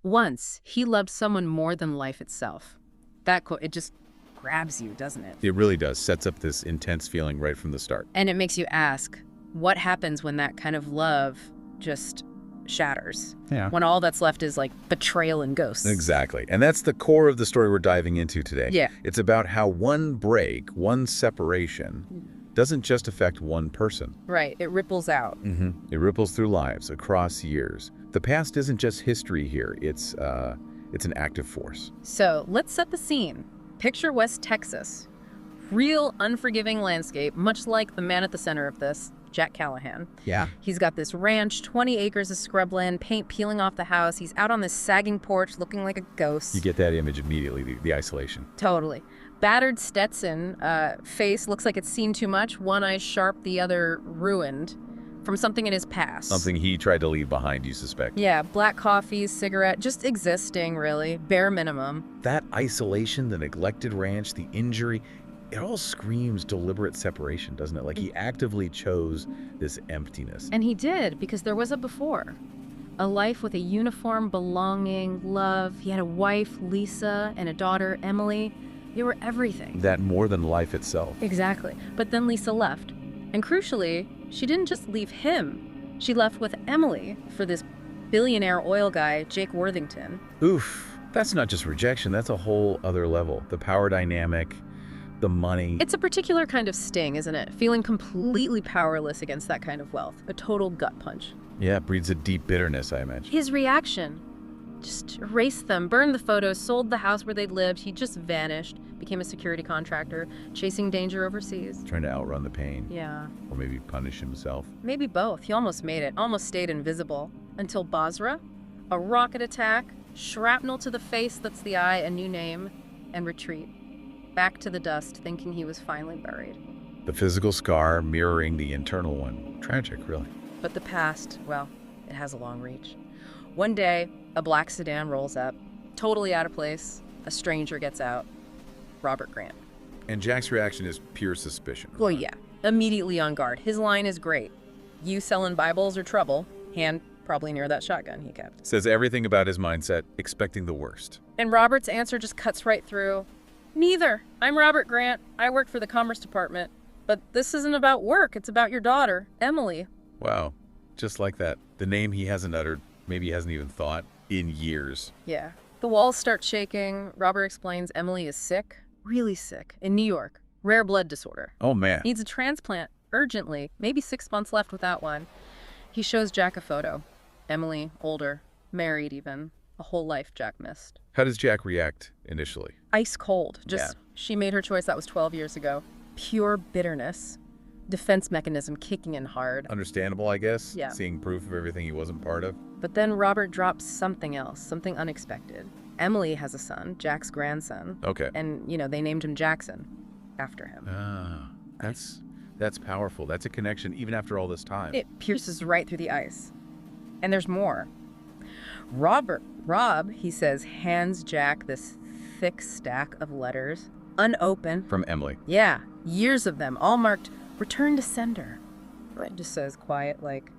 Once, he loved someone more than life itself. That quote, it just grabs you, doesn't it? It really does. Sets up this intense feeling right from the start. And it makes you ask, what happens when that kind of love just shatters? Yeah. When all that's left is like betrayal and ghosts. Exactly. And that's the core of the story we're diving into today. Yeah. It's about how one break, one separation, doesn't just affect one person. Right. It ripples out. It ripples through lives across years. The past isn't just history here. It's an active force. So let's set the scene. Picture West Texas. Real unforgiving landscape, much like the man at the center of this, Jack Callahan. Yeah. He's got this ranch, 20 acres of scrubland, paint peeling off the house. He's out on this sagging porch looking like a ghost. You get that image immediately, the isolation. Totally. Battered Stetson face looks like it's seen too much. One eye sharp, the other ruined from something in his past. Something he tried to leave behind, you suspect. Yeah, black coffee, cigarette, just existing, really. Bare minimum. That isolation, the neglected ranch, the injury, it all screams deliberate separation, doesn't it? Like he actively chose this emptiness. And he did, because there was a before. A life with a uniform, belonging, love. He had a wife, Lisa, and a daughter, Emily. They were everything. That more than life itself. Exactly. But then Lisa left. And crucially, she didn't just leave him. She left with Emily for this billionaire oil guy, Jake Worthington. Oof. That's not just rejection. That's a whole other level. The power dynamic, the money. It's a particular kind of sting, isn't it? Feeling completely powerless against that kind of wealth. A total gut punch. Yeah, it breeds a deep bitterness, I imagine. His reaction, just erased them, burned the photos, sold the house where they'd lived. He just vanished, became a security contractor, chasing danger overseas. Trying to outrun the pain. Yeah. Or maybe punish himself. Maybe both. He almost made it, almost stayed invisible. Until Basra, a rocket attack, shrapnel to the face, that's the eye, a new name, and retreat. Back to the dust, thinking he was finally buried. The physical scar mirroring the internal one. Tragic, really. But the past, well, it has a long reach. One day, a black sedan rolls up, totally out of place. A stranger gets out. Robert Grant. And Jack's reaction is pure suspicion. Well, yeah, immediately on guard. His line is great. You selling Bibles or trouble? Hand probably near that shotgun he kept. Says everything about his mindset, expecting the worst. And Robert's answer just cuts right through. Neither. I'm Robert Grant. I work for the Commerce Department. But this isn't about work. It's about your daughter, Emily. Wow. Just like that. The name he hasn't uttered, maybe he hasn't even thought, in years. Yeah. The walls start shaking. Robert explains Emily is sick, really sick, in New York. Rare blood disorder. Oh, man. Needs a transplant urgently. Maybe 6 months left without one. He shows Jack a photo. Emily, older, married even. A whole life Jack missed. How does Jack react initially? Ice cold. Just, She made her choice. That was 12 years ago. Pure bitterness. Defense mechanism kicking in hard. Understandable, I guess. Yeah. Seeing proof of everything he wasn't part of. But then Robert drops something else, something unexpected. Emily has a son, Jack's grandson. Okay. And, they named him Jackson after him. Ah, that's powerful. That's a connection even after all this time. It pierces right through the ice. And there's more. Rob, he says, hands Jack this thick stack of letters, unopened. From Emily. Yeah, years of them, all marked, return to sender. It just says quiet, like,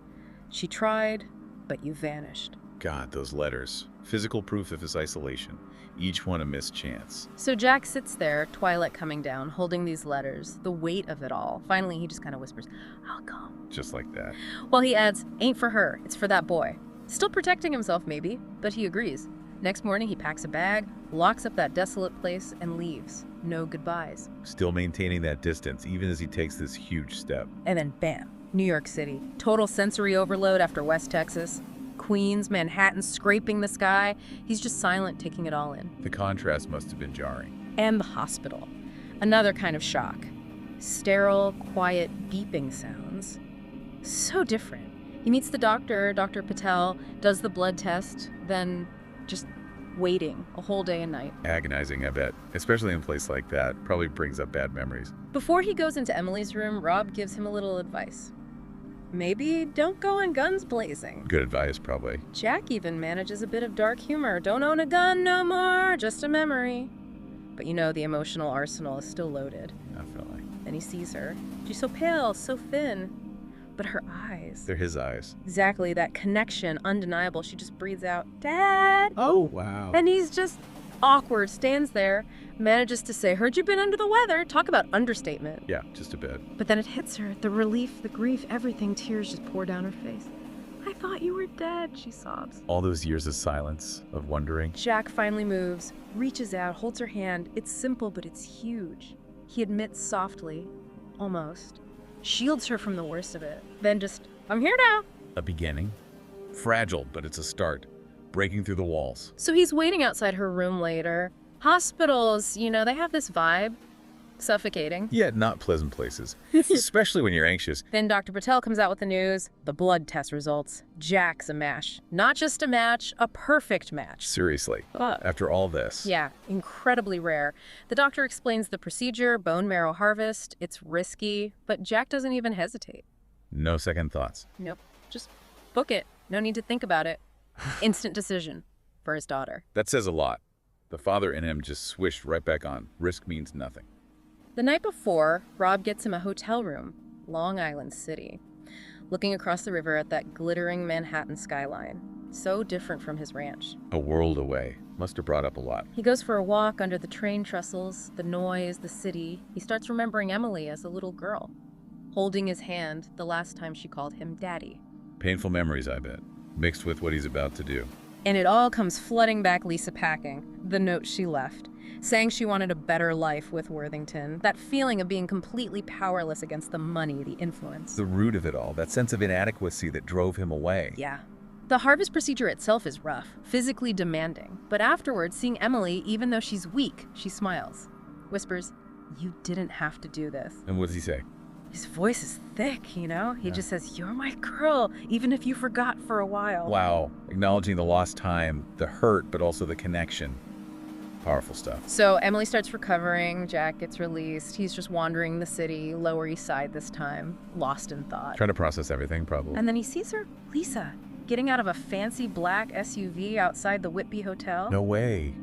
she tried, but you vanished. God, those letters. Physical proof of his isolation. Each one a missed chance. So Jack sits there, twilight coming down, holding these letters, the weight of it all. Finally, he just kind of whispers, I'll come. Just like that. Well, he adds, ain't for her, it's for that boy. Still protecting himself, maybe, but he agrees. Next morning, he packs a bag, locks up that desolate place, and leaves. No goodbyes. Still maintaining that distance, even as he takes this huge step. And then bam, New York City. Total sensory overload after West Texas. Queens, Manhattan, scraping the sky. He's just silent, taking it all in. The contrast must have been jarring. And the hospital. Another kind of shock. Sterile, quiet, beeping sounds. So different. He meets the doctor, Dr. Patel, does the blood test, then just waiting a whole day and night. Agonizing, I bet. Especially in a place like that. Probably brings up bad memories. Before he goes into Emily's room, Rob gives him a little advice. Maybe don't go on guns blazing. Good advice, probably. Jack even manages a bit of dark humor. Don't own a gun no more, just a memory. But the emotional arsenal is still loaded. Definitely. Then he sees her. She's so pale, so thin. But her eyes. They're his eyes. Exactly, that connection, undeniable. She just breathes out, "Dad!" Oh, wow. And he's just awkward, stands there, manages to say, "Heard you've been under the weather." Talk about understatement. Yeah, just a bit. But then it hits her, the relief, the grief, everything. Tears just pour down her face. "I thought you were dead," she sobs. All those years of silence, of wondering. Jack finally moves, reaches out, holds her hand. It's simple, but it's huge. He admits softly, almost, shields her from the worst of it. Then just, "I'm here now." A beginning. Fragile, but it's a start. Breaking through the walls. So he's waiting outside her room later. Hospitals, they have this vibe. Suffocating. Yet not pleasant places, especially when you're anxious. Then Dr. Patel comes out with the news. The blood test results. Jack's a match. Not just a match, a perfect match. Seriously, after all this. Yeah, incredibly rare. The doctor explains the procedure, bone marrow harvest. It's risky, but Jack doesn't even hesitate. No second thoughts. Nope. Just book it. No need to think about it. Instant decision for his daughter. That says a lot. The father in him just swished right back on. Risk means nothing. The night before, Rob gets him a hotel room, Long Island City, looking across the river at that glittering Manhattan skyline. So different from his ranch. A world away. Must have brought up a lot. He goes for a walk under the train trestles, the noise, the city. He starts remembering Emily as a little girl, holding his hand the last time she called him Daddy. Painful memories, I bet, mixed with what he's about to do. And it all comes flooding back Lisa packing, the note she left, saying she wanted a better life with Worthington, that feeling of being completely powerless against the money, the influence. The root of it all, that sense of inadequacy that drove him away. Yeah. The harvest procedure itself is rough, physically demanding. But afterwards, seeing Emily, even though she's weak, she smiles. Whispers, "You didn't have to do this." And what does he say? His voice is thick, He just says, "You're my girl, even if you forgot for a while." Wow. Acknowledging the lost time, the hurt, but also the connection. Powerful stuff. So Emily starts recovering, Jack gets released. He's just wandering the city, Lower East Side this time, lost in thought. Trying to process everything, probably. And then he sees her, Lisa, getting out of a fancy black SUV outside the Whitby Hotel. No way.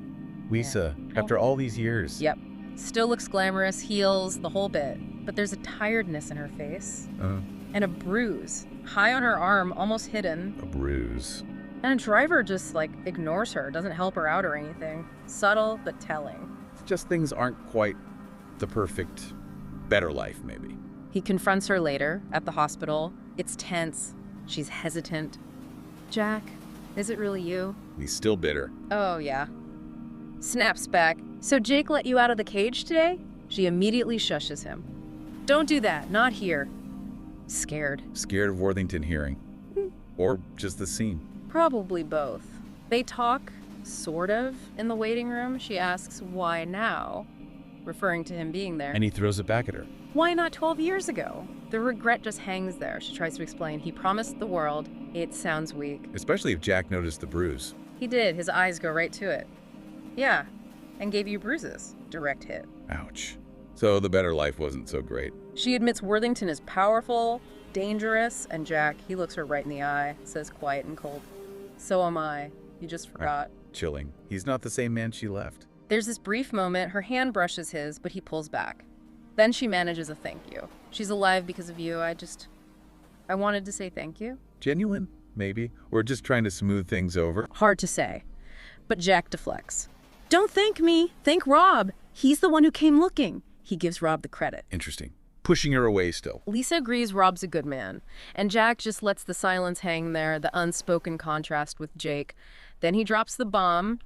Lisa, after all these years. Yep. Still looks glamorous, heels, the whole bit. But there's a tiredness in her face. And a bruise, high on her arm, almost hidden. A bruise. And a driver just, ignores her, doesn't help her out or anything. Subtle, but telling. Just things aren't quite the perfect, better life, maybe. He confronts her later, at the hospital. It's tense. She's hesitant. "Jack, is it really you?" He's still bitter. "Oh, yeah." Snaps back. "So Jake let you out of the cage today?" She immediately shushes him. "Don't do that, not here." Scared. Scared of Worthington hearing. Or just the scene. Probably both. They talk, sort of, in the waiting room. She asks, "Why now?" referring to him being there. And he throws it back at her. "Why not 12 years ago?" The regret just hangs there. She tries to explain. He promised the world. It sounds weak. Especially if Jack noticed the bruise. He did. His eyes go right to it. "Yeah, and gave you bruises." Direct hit. Ouch. So the better life wasn't so great. She admits Worthington is powerful, dangerous, and Jack, he looks her right in the eye, says quiet and cold, "So am I. You just forgot." Chilling. He's not the same man she left. There's this brief moment. Her hand brushes his, but he pulls back. Then she manages a thank you. "She's alive because of you. I wanted to say thank you." Genuine, maybe. Or just trying to smooth things over. Hard to say. But Jack deflects. "Don't thank me. Thank Rob. He's the one who came looking." He gives Rob the credit. Interesting. Pushing her away still. Lisa agrees Rob's a good man. And Jack just lets the silence hang there, the unspoken contrast with Jake. Then he drops the bomb,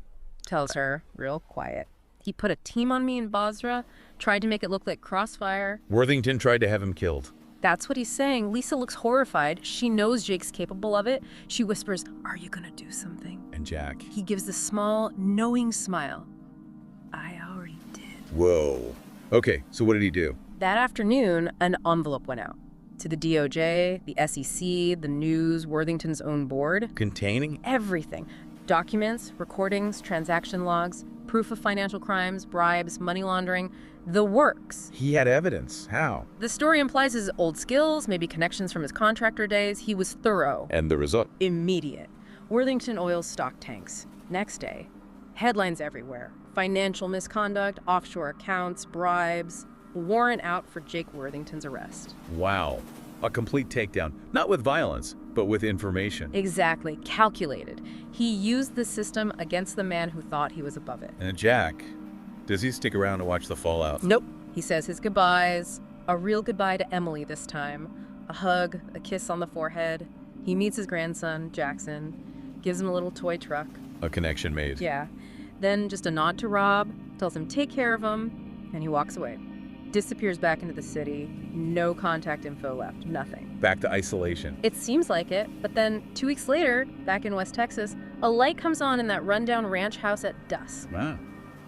tells her, real quiet, "He put a team on me in Basra, tried to make it look like crossfire." Worthington tried to have him killed. That's what he's saying. Lisa looks horrified. She knows Jake's capable of it. She whispers, "Are you gonna do something?" And Jack. He gives a small, knowing smile. "I already did." Whoa. Okay, so what did he do? That afternoon, an envelope went out. To the DOJ, the SEC, the news, Worthington's own board. Containing? Everything. Documents, recordings, transaction logs, proof of financial crimes, bribes, money laundering, the works. He had evidence. How? The story implies his old skills, maybe connections from his contractor days. He was thorough. And the result? Immediate. Worthington Oil's stock tanks. Next day. Headlines everywhere. Financial misconduct, offshore accounts, bribes. Warrant out for Jake Worthington's arrest. Wow. A complete takedown, not with violence, but with information. Exactly. Calculated. He used the system against the man who thought he was above it. And Jack, does he stick around to watch the fallout? Nope. He says his goodbyes. A real goodbye to Emily this time. A hug, a kiss on the forehead. He meets his grandson, Jackson, gives him a little toy truck. A connection made. Yeah. Then just a nod to Rob, tells him take care of him, and he walks away. Disappears back into the city. No contact info left. Nothing. Back to isolation. It seems like it, but then 2 weeks later, back in West Texas, a light comes on in that rundown ranch house at dusk. Wow.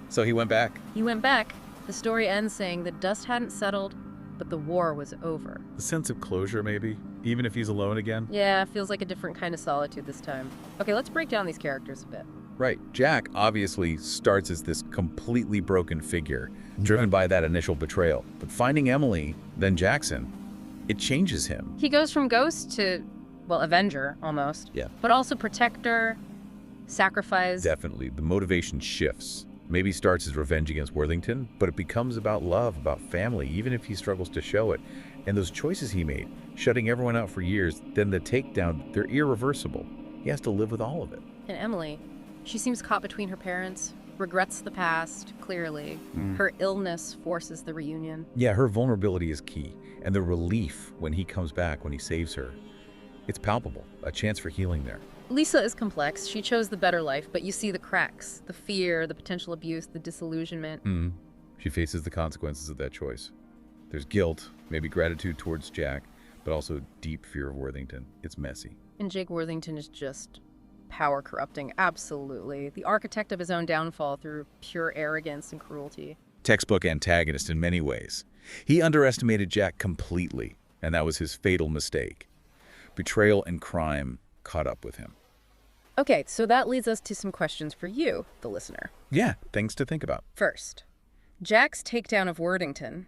So he went back. He went back. The story ends saying the dust hadn't settled, but the war was over. A sense of closure, maybe? Even if he's alone again? Yeah, feels like a different kind of solitude this time. Okay, let's break down these characters a bit. Right. Jack obviously starts as this completely broken figure, driven by that initial betrayal. But finding Emily, then Jackson, it changes him. He goes from ghost to, well, avenger, almost. Yeah. But also protector, sacrifice. Definitely. The motivation shifts. Maybe starts as revenge against Worthington, but it becomes about love, about family, even if he struggles to show it. And those choices he made, shutting everyone out for years, then the takedown, they're irreversible. He has to live with all of it. And Emily, she seems caught between her parents, regrets the past, clearly. Her illness forces the reunion. Yeah, her vulnerability is key. And the relief when he comes back, when he saves her, it's palpable. A chance for healing there. Lisa is complex. She chose the better life, but you see the cracks, the fear, the potential abuse, the disillusionment. She faces the consequences of that choice. There's guilt, maybe gratitude towards Jack, but also deep fear of Worthington. It's messy. And Jake Worthington is just power corrupting, absolutely. The architect of his own downfall through pure arrogance and cruelty. Textbook antagonist in many ways. He underestimated Jack completely, and that was his fatal mistake. Betrayal and crime caught up with him. Okay, so that leads us to some questions for you, the listener. Yeah, things to think about. First, Jack's takedown of Worthington.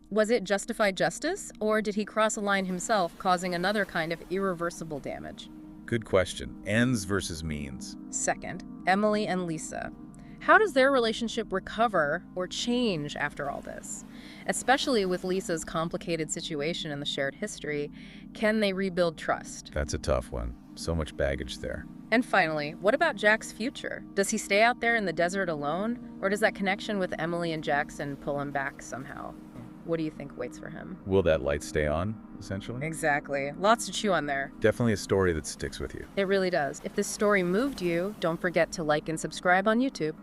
Was it justified justice, or did he cross a line himself, causing another kind of irreversible damage? Good question. Ends versus means. Second, Emily and Lisa. How does their relationship recover or change after all this? Especially with Lisa's complicated situation and the shared history, can they rebuild trust? That's a tough one. So much baggage there. And finally, what about Jack's future? Does he stay out there in the desert alone, or does that connection with Emily and Jackson pull him back somehow? What do you think waits for him? Will that light stay on, essentially? Exactly. Lots to chew on there. Definitely a story that sticks with you. It really does. If this story moved you, don't forget to like and subscribe on YouTube.